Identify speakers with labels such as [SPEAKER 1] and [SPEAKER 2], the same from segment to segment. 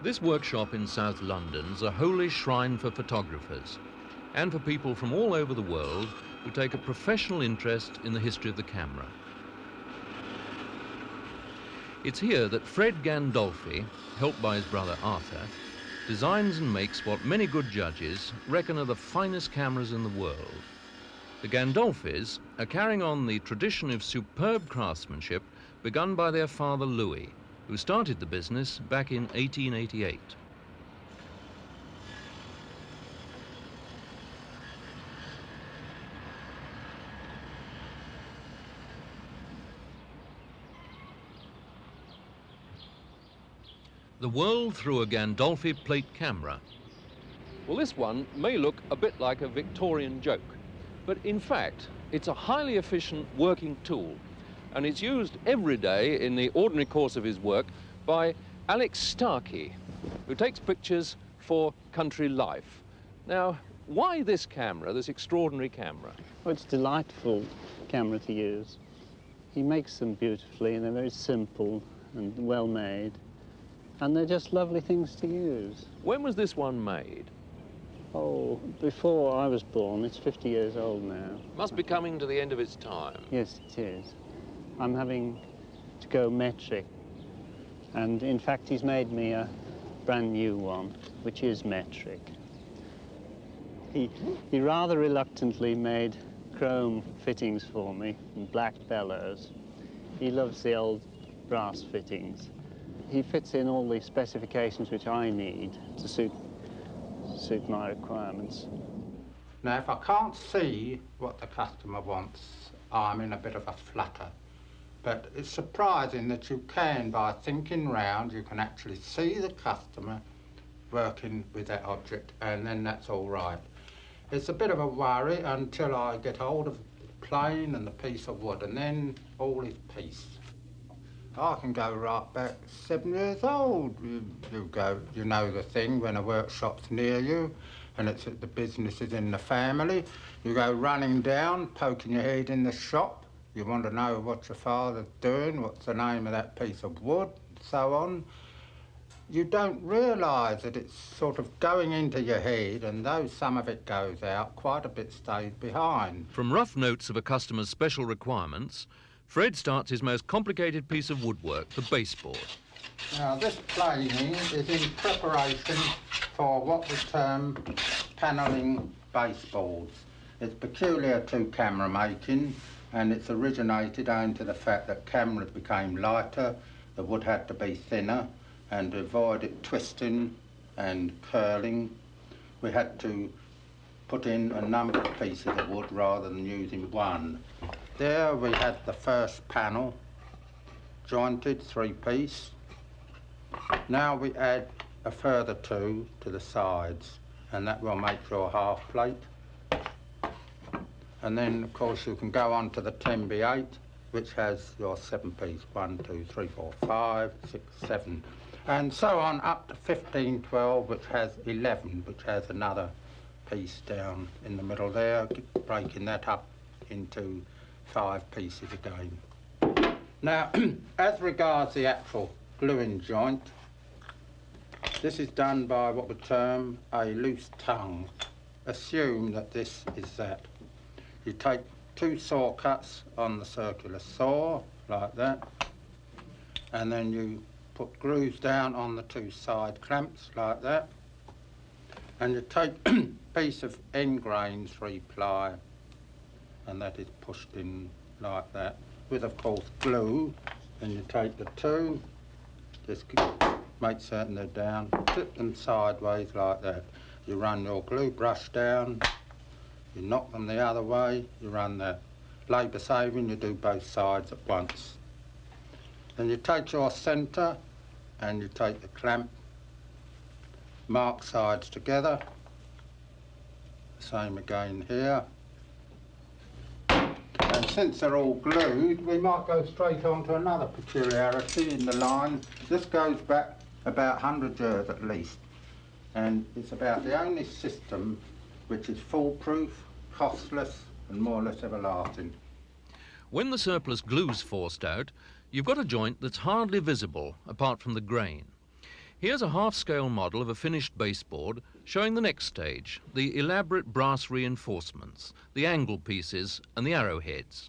[SPEAKER 1] This workshop in South London is a holy shrine for photographers and for people from all over the world who take a professional interest in the history of the camera. It's here that Fred Gandolfi, helped by his brother Arthur, designs and makes what many good judges reckon are the finest cameras in the world. The Gandolfis are carrying on the tradition of superb craftsmanship begun by their father Louis, who started the business back in 1888. The world through a Gandolfi plate camera. Well, this one may look a bit like a Victorian joke, but in fact, it's a highly efficient working tool, and it's used every day in the ordinary course of his work by Alex Starkey, who takes pictures for Country Life. Now, why this camera, this extraordinary camera?
[SPEAKER 2] Well, it's a delightful camera to use. He makes them beautifully, and they're very simple and well made. And they're just lovely things to use.
[SPEAKER 1] When was this one made?
[SPEAKER 2] Oh, before I was born. It's 50 years old now.
[SPEAKER 1] Must be coming to the end of its time.
[SPEAKER 2] Yes, it is. I'm having to go metric. And in fact, he's made me a brand new one, which is metric. He rather reluctantly made chrome fittings for me and black bellows. He loves the old brass fittings. He fits in all the specifications which I need to suit my requirements.
[SPEAKER 3] Now, if I can't see what the customer wants, I'm in a bit of a flutter. But it's surprising that you can, by thinking round, you can actually see the customer working with that object, and then that's all right. It's a bit of a worry until I get hold of the plane and the piece of wood, and then all is peace. I can go right back 7 years old. You know the thing when a workshop's near you and the business is in the family. You go running down, poking your head in the shop. You want to know what your father's doing, what's the name of that piece of wood, and so on. You don't realise that it's sort of going into your head, and though some of it goes out, quite a bit stays behind.
[SPEAKER 1] From rough notes of a customer's special requirements, Fred starts his most complicated piece of woodwork, the baseboard.
[SPEAKER 3] Now, this planing is in preparation for what we term panelling baseboards. It's peculiar to camera making, and it's originated owing to the fact that cameras became lighter, the wood had to be thinner, and to avoid it twisting and curling, we had to put in a number of pieces of wood rather than using one. There we had the first panel, jointed 3-piece. Now we add a further 2 to the sides, and that will make your half plate. And then, of course, you can go on to the 10x8, which has your 7-piece, 1, 2, 3, 4, 5, 6, 7, and so on up to 1512, which has 11, which has another piece down in the middle there, breaking that up into 5 pieces again. Now, as regards the actual gluing joint, this is done by what we term a loose tongue. Assume that this is that. You take 2 saw cuts on the circular saw, like that, and then you put grooves down on the 2 side clamps, like that, and you take a piece of end grain 3-ply, and that is pushed in like that, with, of course, glue. And you take the 2, just make certain they're down, tip them sideways like that. You run your glue brush down, you knock them the other way, you run that. Labour saving, you do both sides at once. Then you take your centre and you take the clamp, mark sides together, same again here. And since they're all glued, we might go straight on to another peculiarity in the line. This goes back about 100 years at least, and it's about the only system which is foolproof, costless, and more or less everlasting.
[SPEAKER 1] When the surplus glue's forced out, you've got a joint that's hardly visible apart from the grain. Here's a half-scale model of a finished baseboard showing the next stage, the elaborate brass reinforcements, the angle pieces and the arrowheads.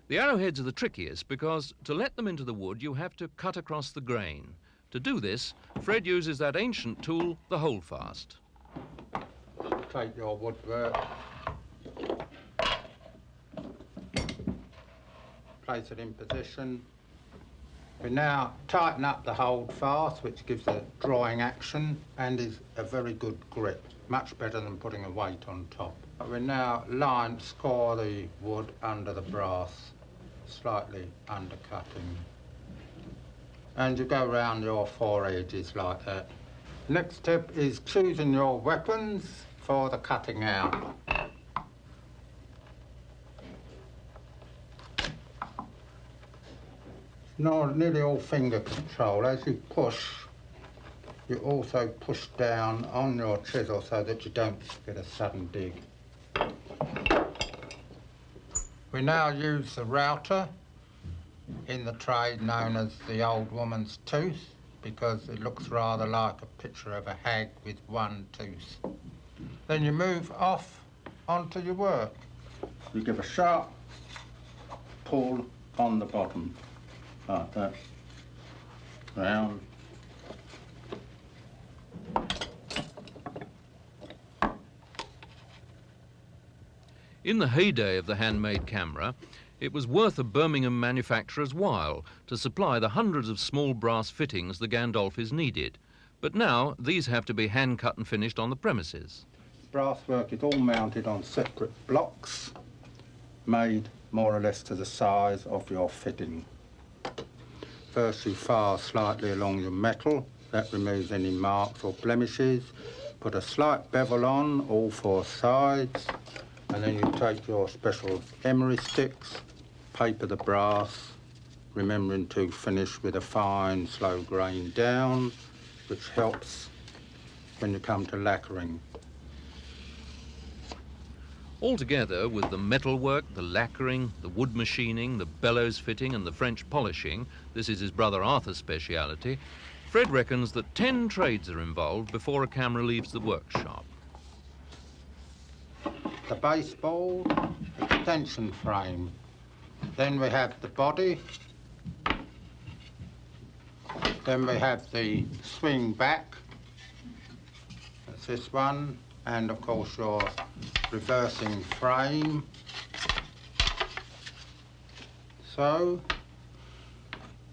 [SPEAKER 1] The arrowheads are the trickiest because to let them into the wood you have to cut across the grain. To do this, Fred uses that ancient tool, the holdfast.
[SPEAKER 3] Take your woodwork, place it in position. We now tighten up the holdfast, which gives a drawing action and is a very good grip, much better than putting a weight on top. We now score the wood under the brass, slightly undercutting. And you go round your four edges like that. Next step is choosing your weapons for the cutting out. Nearly all finger control. As you push, you also push down on your chisel so that you don't get a sudden dig. We now use the router, in the trade known as the old woman's tooth, because it looks rather like a picture of a hag with one tooth. Then you move off onto your work. You give a sharp pull on the bottom, like that, round.
[SPEAKER 1] In the heyday of the handmade camera, it was worth a Birmingham manufacturer's while to supply the hundreds of small brass fittings the Gandolfis needed. But now these have to be hand-cut and finished on the premises.
[SPEAKER 3] Brass work is all mounted on separate blocks, made more or less to the size of your fitting. First you file slightly along your metal, that removes any marks or blemishes. Put a slight bevel on all four sides, and then you take your special emery sticks, paper the brass, remembering to finish with a fine, slow grain down, which helps when you come to lacquering.
[SPEAKER 1] Altogether, with the metalwork, the lacquering, the wood machining, the bellows fitting and the French polishing, this is his brother Arthur's speciality, Fred reckons that 10 trades are involved before a camera leaves the workshop.
[SPEAKER 3] The baseboard, extension frame. Then we have the body. Then we have the swing back. That's this one. And of course your reversing frame. So.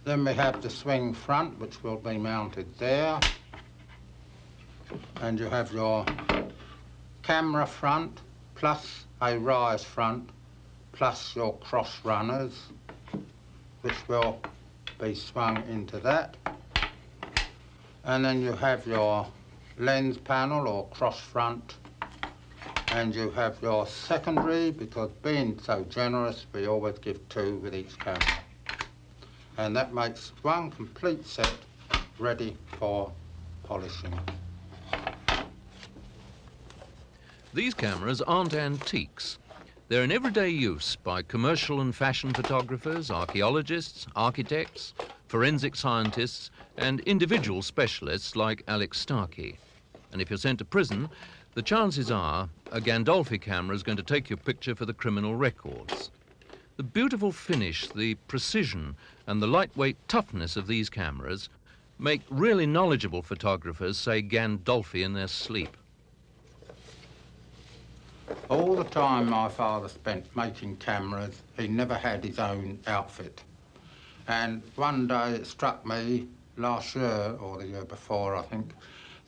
[SPEAKER 3] Then we have the swing front, which will be mounted there. And you have your camera front, plus a rise front, plus your cross runners, which will be swung into that. And then you have your lens panel or cross front, and you have your secondary, because being so generous, we always give 2 with each camera. And that makes one complete set ready for polishing.
[SPEAKER 1] These cameras aren't antiques. They're in everyday use by commercial and fashion photographers, archaeologists, architects, forensic scientists, and individual specialists like Alex Starkey. And if you're sent to prison, the chances are a Gandolfi camera is going to take your picture for the criminal records. The beautiful finish, the precision, and the lightweight toughness of these cameras make really knowledgeable photographers say Gandolfi in their sleep.
[SPEAKER 3] All the time my father spent making cameras, he never had his own outfit. And one day it struck me, last year, or the year before, I think,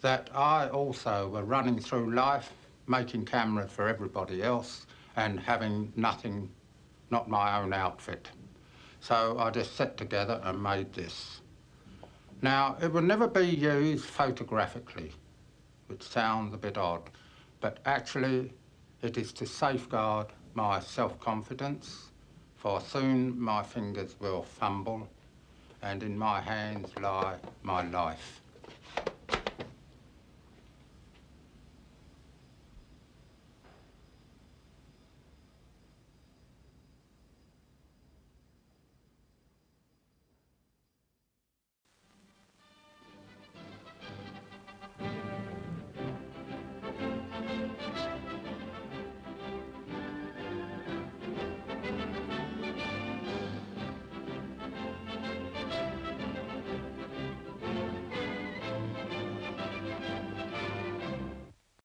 [SPEAKER 3] that I also were running through life, making cameras for everybody else, and having nothing, not my own outfit. So I just sat together and made this. Now, it will never be used photographically, which sounds a bit odd, but actually it is to safeguard my self-confidence, for soon my fingers will fumble, and in my hands lie my life.